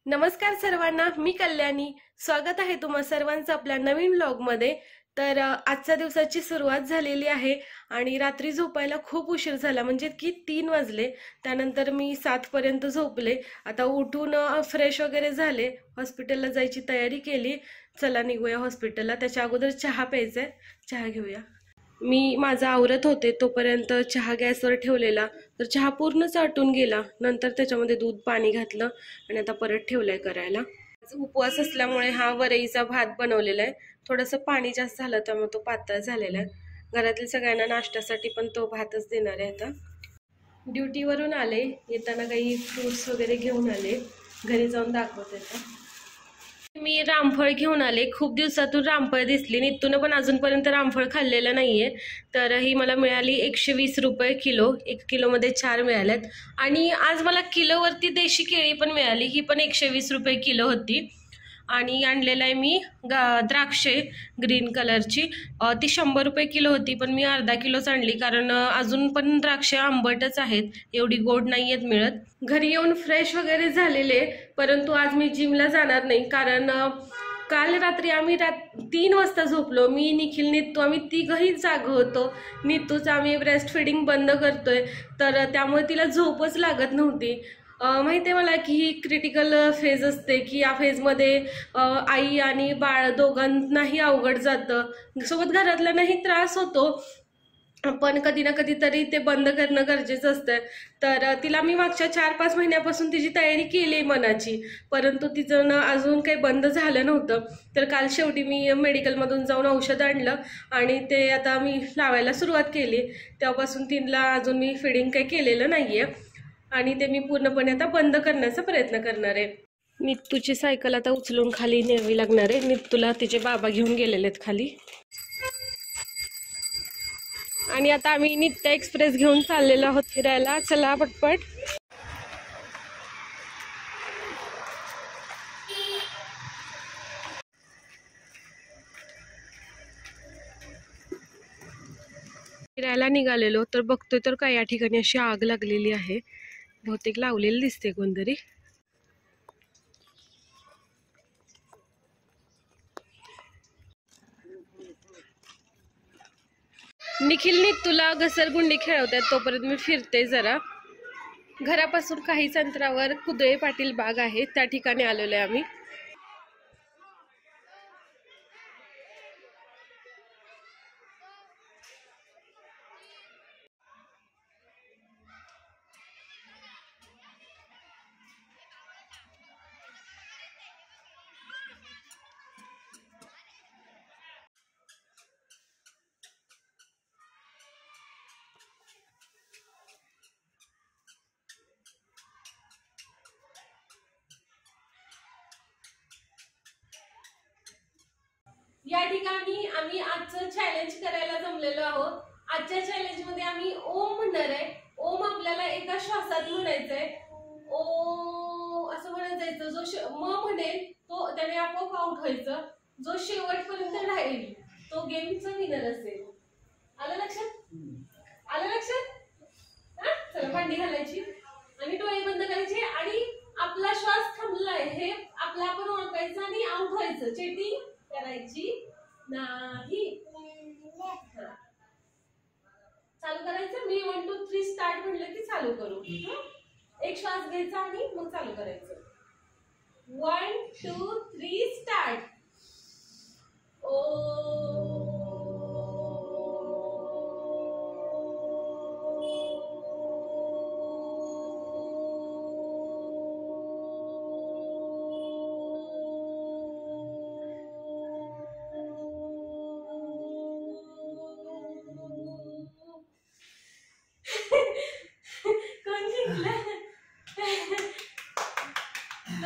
नमस्कार सर्वांना, मी कल्याणी. स्वागत आहे तुम्हा सर्वांचं आपल्या नवीन व्लॉगमध्ये. तर आजच्या दिवसाची सुरुवात झालेली आहे आणि रात्री झोपायला खूप उशीर झाला, म्हणजे की 3 वाजले. त्यानंतर मी 7 पर्यंत झोपले. आता उठून फ्रेश वगैरे झाले, हॉस्पिटलला जायची तयारी केली. चला निघूया हॉस्पिटलला. त्याच्या अगोदर चहा प्यायचा आहे, चहा घेऊया. मी माझा आवरत होते तोपर्यंत चहा गॅसवर ठेवलेला, तर चहा पूर्णच आटून गेला. नंतर त्याच्यामध्ये दूध पाणी घातलं आणि आता परत ठेवलाय करायला. उपवास असल्यामुळे हा वरईचा भात बनवलेला आहे. थोडंसं पाणी जास्त झालं त्यामुळे तो पातळ झालेला आहे. घरातील सगळ्यांना नाश्त्यासाठी पण तो भातच देणार आहे. आता ड्युटीवरून आले, येताना काही फ्रूट्स वगैरे घेऊन आले, घरी जाऊन दाखवते. मी रामफळ घेऊन आले. खूप दिवसातून रामफळ दिसली. नित्तून पण अजूनपर्यंत रामफळ खाल्लेलं नाहीये. तर ही मला मिळाली 120 रुपये किलो. 1 किलोमध्ये 4 मिळाल्यात. आणि आज मला किलोवरती देशी केळी पण मिळाली, ही पण 120 रुपये किलो होती. आणि आणलेलं आहे मी द्राक्षे ग्रीन कलरची, ती 100 रुपये किलो होती, पण मी अर्धा किलोच आणली, कारण अजून पण द्राक्षे आंबटच आहेत, एवढी गोड नाही आहेत मिळत. घरी येऊन फ्रेश वगैरे झालेले, परंतु आज मी जिमला जाणार नाही, कारण काल रात्री आम्ही 3 वाजता झोपलो. मी, निखिल, नित्तू आम्ही तिघही जाग होतो. नित्तूचं आम्ही ब्रेस्ट फिडिंग बंद करतोय, तर त्यामुळे तिला झोपच लागत नव्हती. माहिती आहे मला की ही क्रिटिकल फेज असते, की या फेजमध्ये आई आणि बाळ दोघांनाही अवघड जातं, सोबत घरातल्यांनाही त्रास होतो, पण कधी ना कधी तरी ते बंद करणं गरजेचं असतं. तर तिला मी मागच्या 4-5 महिन्यापासून तिची तयारी केली मनाची, परंतु तिचं अजून काही बंद झालं नव्हतं. तर काल शेवटी मी मेडिकलमधून जाऊन औषध आणलं आणि ते आता मी लावायला सुरुवात केली. तेव्हापासून तिला अजून मी फिडिंग काही केलेलं नाहीये आणि ते मी पूर्णपणे आता बंद करण्याचा प्रयत्न करणार आहे. नित्तूची सायकल आता उचलून खाली न्यावी लागणार आहे. नित्तूला तिचे बाबा घेऊन गेलेले आहेत खाली. आणि आता आम्ही नित्य एक्सप्रेस घेऊन चाललेलो आहोत फिरायला. चला पटपट. फिरायला निघालेलो तर बघतोय तर काय या ठिकाणी अशी आग लागलेली आहे. बहुतेक लावलेली दिसते कोणतरी. निखिलने तुला घसरगुंडी खेळवतात, तोपर्यंत मी फिरते जरा. घरापासून काहीच अंतरावर कुदळे पाटील बाग आहे, त्या ठिकाणी आलेलो आहे आम्ही. या ठिकाणी आम्ही आजचं चॅलेंज करायला जमलेलो आहोत. आजच्या चॅलेंज मध्ये आम्ही ओम म्हणणार आहे. ओम आपल्याला एका श्वासात म्हणायचंय. ओ असं म्हणत जायचं. जो म म्हणेल तो त्याने आपोआप आउट व्हायचं. जो शेवटपर्यंत राहील तो गेमचा विनर असेल. आलं लक्षात? आलं लक्षात? चला भांडी घालायची आणि डोळे बंद करायचे आणि आपला श्वास थांबलाय हे आपला आपण ओळखायचं आणि आउट व्हायचं. चेटिंग करायची नाही. चालू करायचं. मी 1 2 3 स्टार्ट म्हटलं की चालू करू. एक श्वास घ्यायचा आणि मग चालू करायचं. 1 2 3 स्टार्ट. ओ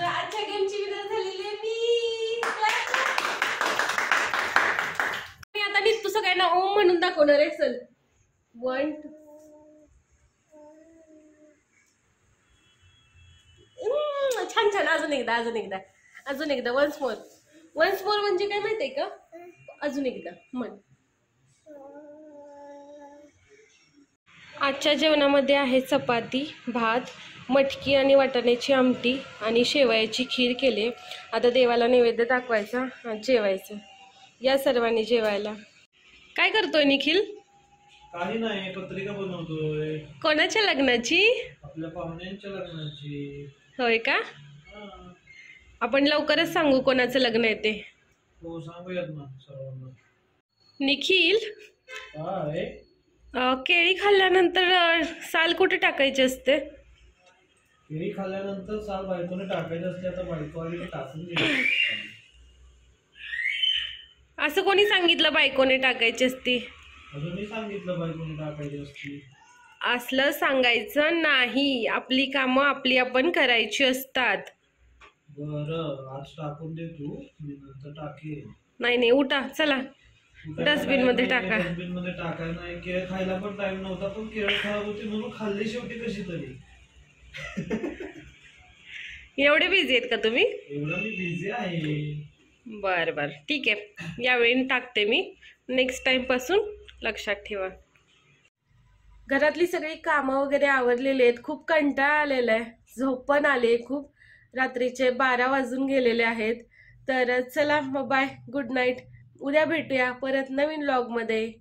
आजच्या गेमची विनर झालेली आहे मी. आता नित्तू सगळ्यांना ओम म्हणून दाखवणार आहे. चल 1 2 छान छान. अजून एकदा वन्स मोर म्हणजे काय माहितीये का? अजून एकदा म्हण. आजच्या जेवणामध्ये आहे चपाती, भात, मटकी आणि वाटाण्याची आमटी आणि शेवयाची खीर केली. आता देवाला नैवेद्य दाखवायचा आणि जेवायचं. या सर्वांनी जेवायला. काय करतोय निखिल? काही नाही, पत्रिका बनवतोय. कोणाच्या लग्नाची? आपल्या पाहुण्यांच्या लग्नाची. होय का? आपण लवकरच सांगू कोणाचं लग्न आहे ते. हो, सांगूयात ना सर्वांना. निखिल, काय? केळी खाल्ल्यानंतर साल कुठे टाकायची असते? केळी खाल्ल्यानंतर साल बायकोने टाकायची असते. आता बायको आली की टाकून दिली. असं कोणी सांगितलं बायकोने टाकायची असती? अजूनही सांगितलं बायकोने टाकायची असती. असलं सांगायचं नाही. आपली कामं आपली आपण करायची असतात. बरं, आज टाकून दे तू, मी नंतर टाकेन. नाही नाही, उठा चला, डस्टबिन मध्ये टाका. डस्टबिन मध्ये टाकाय नाही. केळ खायला पण टाइम नव्हता, पण केळ खराब होती म्हणून खाल्ली शेवटी कशी तरी. एवढे बिझी आहेत का तुम्ही? एवढं मी बिझी आहे. बर बर, ठीक आहे, यावेळी टाकते मी. नेक्स्ट टाइम पासून लक्षात ठेवा. घरातली सगळी कामं वगैरे आवरलेली आहेत. खूप कंटाळा आलेला आहे, झोप पण आली खूप. रात्रीचे 12 वाजून गेलेले आहेत. तर चला मग बाय, गुड नाईट. उद्या भेटूया परत नवीन व्लॉग मध्ये.